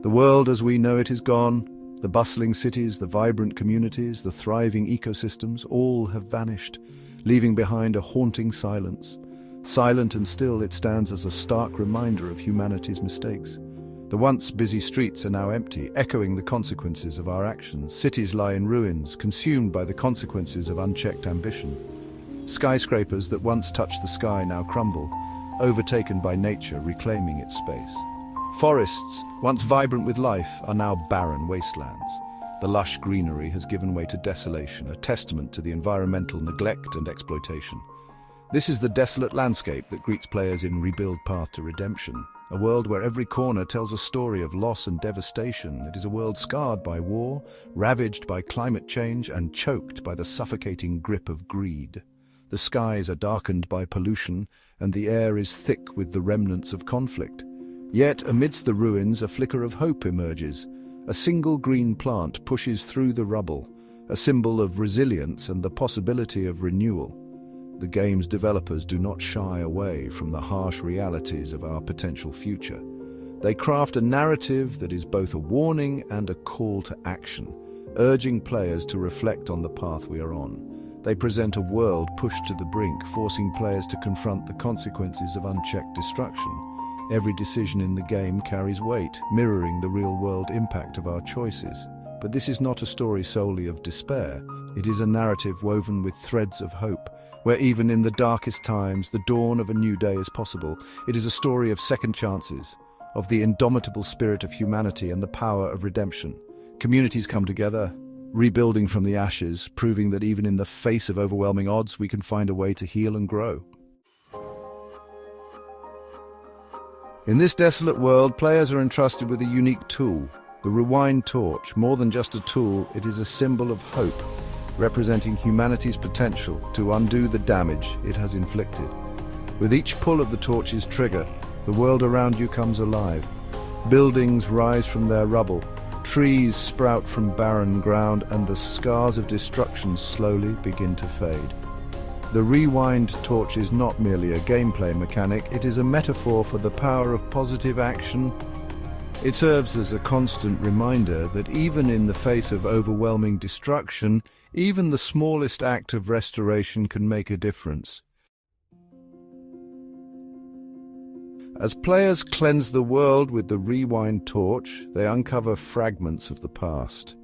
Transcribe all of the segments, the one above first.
The world as we know it is gone. The bustling cities, the vibrant communities, the thriving ecosystems, all have vanished, leaving behind a haunting silence. Silent and still, it stands as a stark reminder of humanity's mistakes. The once busy streets are now empty, echoing the consequences of our actions. Cities lie in ruins, consumed by the consequences of unchecked ambition. Skyscrapers that once touched the sky now crumble, overtaken by nature reclaiming its space. Forests, once vibrant with life, are now barren wastelands. The lush greenery has given way to desolation, a testament to the environmental neglect and exploitation. This is the desolate landscape that greets players in Rebuild Path to Redemption, a world where every corner tells a story of loss and devastation. It is a world scarred by war, ravaged by climate change, and choked by the suffocating grip of greed. The skies are darkened by pollution, and the air is thick with the remnants of conflict. Yet, amidst the ruins, a flicker of hope emerges. A single green plant pushes through the rubble, a symbol of resilience and the possibility of renewal. The game's developers do not shy away from the harsh realities of our potential future. They craft a narrative that is both a warning and a call to action, urging players to reflect on the path we are on. They present a world pushed to the brink, forcing players to confront the consequences of unchecked destruction. Every decision in the game carries weight, mirroring the real-world impact of our choices. But this is not a story solely of despair. It is a narrative woven with threads of hope, where even in the darkest times, the dawn of a new day is possible. It is a story of second chances, of the indomitable spirit of humanity and the power of redemption. Communities come together, rebuilding from the ashes, proving that even in the face of overwhelming odds, we can find a way to heal and grow. In this desolate world, players are entrusted with a unique tool, the Rewind Torch. More than just a tool, it is a symbol of hope, representing humanity's potential to undo the damage it has inflicted. With each pull of the torch's trigger, the world around you comes alive. Buildings rise from their rubble, trees sprout from barren ground, and the scars of destruction slowly begin to fade. The Rewind Torch is not merely a gameplay mechanic, it is a metaphor for the power of positive action. It serves as a constant reminder that even in the face of overwhelming destruction, even the smallest act of restoration can make a difference. As players cleanse the world with the Rewind Torch, they uncover fragments of the past.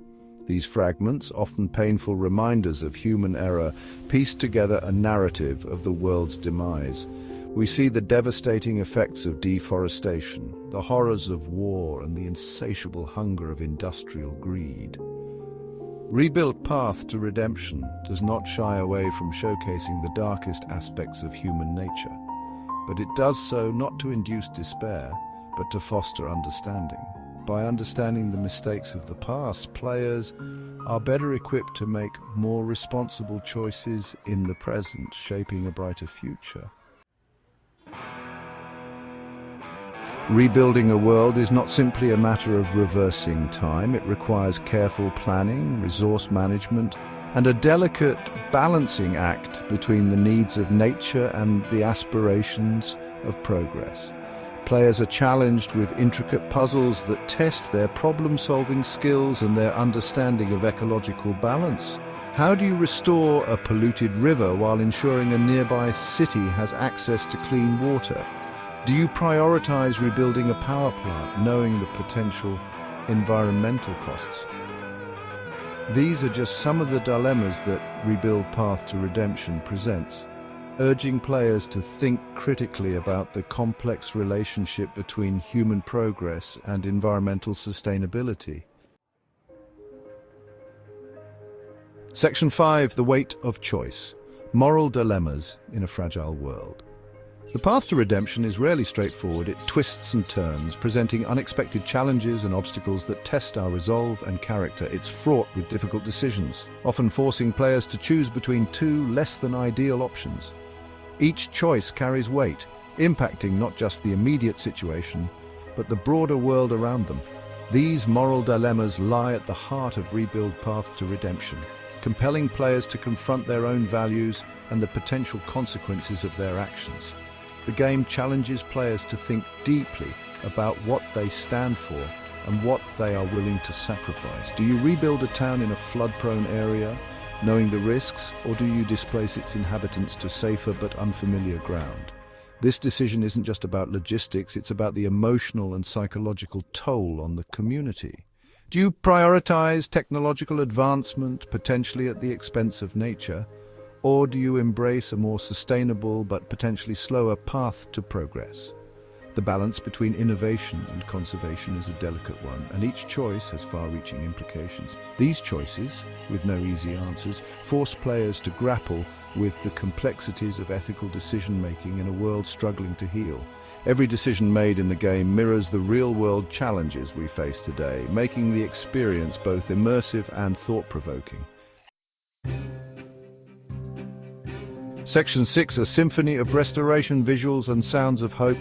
These fragments, often painful reminders of human error, piece together a narrative of the world's demise. We see the devastating effects of deforestation, the horrors of war, and the insatiable hunger of industrial greed. Rebuild Path to Redemption does not shy away from showcasing the darkest aspects of human nature, but it does so not to induce despair, but to foster understanding. By understanding the mistakes of the past, players are better equipped to make more responsible choices in the present, shaping a brighter future. Rebuilding a world is not simply a matter of reversing time. It requires careful planning, resource management, and a delicate balancing act between the needs of nature and the aspirations of progress. Players are challenged with intricate puzzles that test their problem-solving skills and their understanding of ecological balance. How do you restore a polluted river while ensuring a nearby city has access to clean water? Do you prioritize rebuilding a power plant, knowing the potential environmental costs? These are just some of the dilemmas that Rebuild Path to Redemption presents, urging players to think critically about the complex relationship between human progress and environmental sustainability. Section 5, The Weight of Choice. Moral Dilemmas in a Fragile World. The path to redemption is rarely straightforward. It twists and turns, presenting unexpected challenges and obstacles that test our resolve and character. It's fraught with difficult decisions, often forcing players to choose between two less than ideal options. Each choice carries weight, impacting not just the immediate situation, but the broader world around them. These moral dilemmas lie at the heart of Rebuild Path to Redemption, compelling players to confront their own values and the potential consequences of their actions. The game challenges players to think deeply about what they stand for and what they are willing to sacrifice. Do you rebuild a town in a flood-prone area, knowing the risks, or do you displace its inhabitants to safer but unfamiliar ground? This decision isn't just about logistics, it's about the emotional and psychological toll on the community. Do you prioritize technological advancement, potentially at the expense of nature, or do you embrace a more sustainable but potentially slower path to progress? The balance between innovation and conservation is a delicate one, and each choice has far-reaching implications. These choices, with no easy answers, force players to grapple with the complexities of ethical decision-making in a world struggling to heal. Every decision made in the game mirrors the real-world challenges we face today, making the experience both immersive and thought-provoking. Section 6, A Symphony of Restoration, Visuals and Sounds of Hope.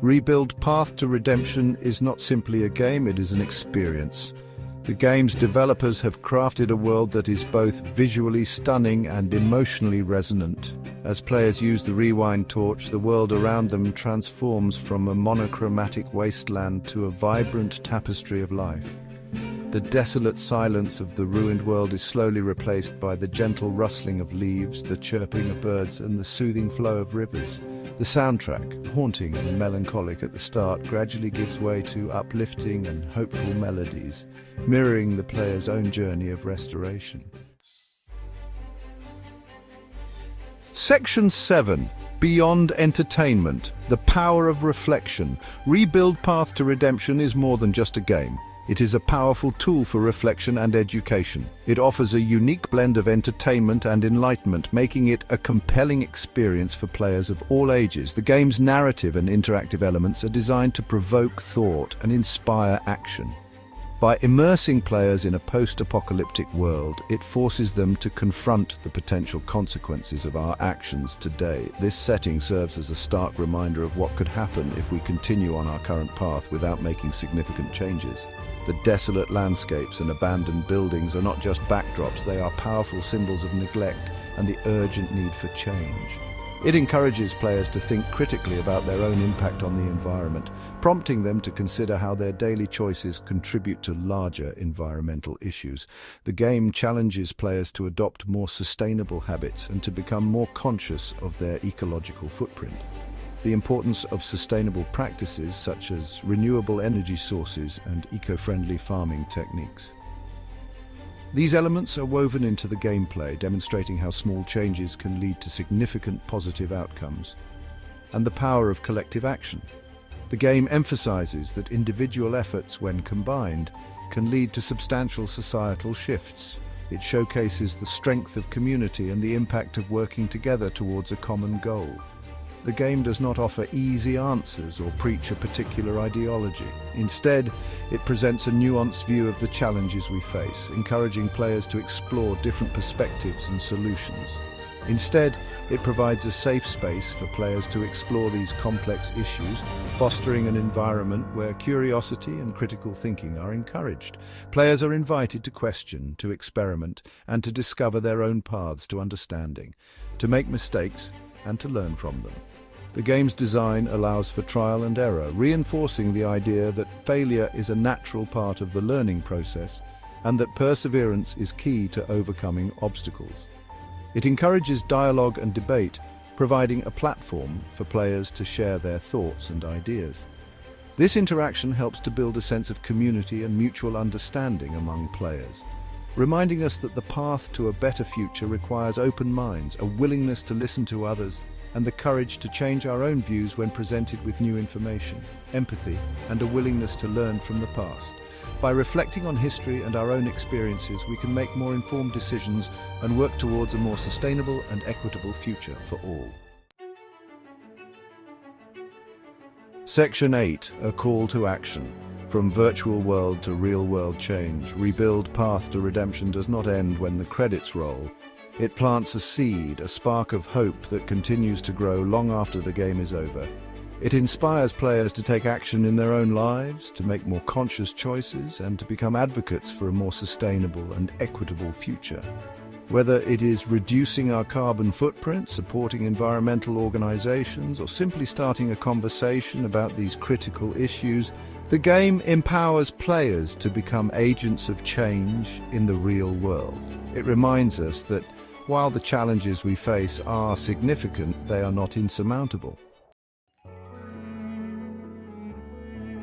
Rebuild Path to Redemption is not simply a game, it is an experience. The game's developers have crafted a world that is both visually stunning and emotionally resonant. As players use the rewind torch, the world around them transforms from a monochromatic wasteland to a vibrant tapestry of life. The desolate silence of the ruined world is slowly replaced by the gentle rustling of leaves, the chirping of birds, and the soothing flow of rivers. The soundtrack, haunting and melancholic at the start, gradually gives way to uplifting and hopeful melodies, mirroring the player's own journey of restoration. Section 7. Beyond Entertainment, The Power of Reflection. Rebuild Path to Redemption is more than just a game. It is a powerful tool for reflection and education. It offers a unique blend of entertainment and enlightenment, making it a compelling experience for players of all ages. The game's narrative and interactive elements are designed to provoke thought and inspire action. By immersing players in a post-apocalyptic world, it forces them to confront the potential consequences of our actions today. This setting serves as a stark reminder of what could happen if we continue on our current path without making significant changes. The desolate landscapes and abandoned buildings are not just backdrops, they are powerful symbols of neglect and the urgent need for change. It encourages players to think critically about their own impact on the environment, prompting them to consider how their daily choices contribute to larger environmental issues. The game challenges players to adopt more sustainable habits and to become more conscious of their ecological footprint. The importance of sustainable practices such as renewable energy sources and eco-friendly farming techniques. These elements are woven into the gameplay, demonstrating how small changes can lead to significant positive outcomes, and the power of collective action. The game emphasizes that individual efforts, when combined, can lead to substantial societal shifts. It showcases the strength of community and the impact of working together towards a common goal. The game does not offer easy answers or preach a particular ideology. Instead, it presents a nuanced view of the challenges we face, encouraging players to explore different perspectives and solutions. Instead, it provides a safe space for players to explore these complex issues, fostering an environment where curiosity and critical thinking are encouraged. Players are invited to question, to experiment, and to discover their own paths to understanding, to make mistakes, and to learn from them. The game's design allows for trial and error, reinforcing the idea that failure is a natural part of the learning process and that perseverance is key to overcoming obstacles. It encourages dialogue and debate, providing a platform for players to share their thoughts and ideas. This interaction helps to build a sense of community and mutual understanding among players, reminding us that the path to a better future requires open minds, a willingness to listen to others, and the courage to change our own views when presented with new information, empathy, and a willingness to learn from the past. By reflecting on history and our own experiences, we can make more informed decisions and work towards a more sustainable and equitable future for all. Section 8, A Call to Action. From virtual world to real-world change, Rebuild Path to Redemption does not end when the credits roll. It plants a seed, a spark of hope that continues to grow long after the game is over. It inspires players to take action in their own lives, to make more conscious choices, and to become advocates for a more sustainable and equitable future. Whether it is reducing our carbon footprint, supporting environmental organizations, or simply starting a conversation about these critical issues, The game empowers players to become agents of change in the real world. It reminds us that while the challenges we face are significant, they are not insurmountable.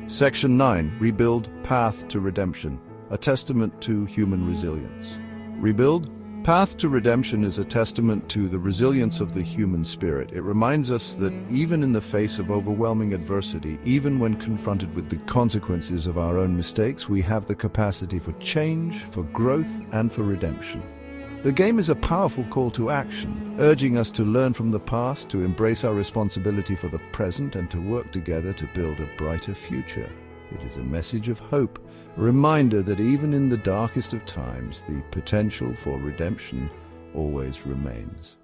Section 9. Rebuild, Path to Redemption, a testament to human resilience. Rebuild, Path to Redemption is a testament to the resilience of the human spirit. It reminds us that even in the face of overwhelming adversity, even when confronted with the consequences of our own mistakes, we have the capacity for change, for growth, and for redemption. The game is a powerful call to action, urging us to learn from the past, to embrace our responsibility for the present, and to work together to build a brighter future. It is a message of hope, a reminder that even in the darkest of times, the potential for redemption always remains.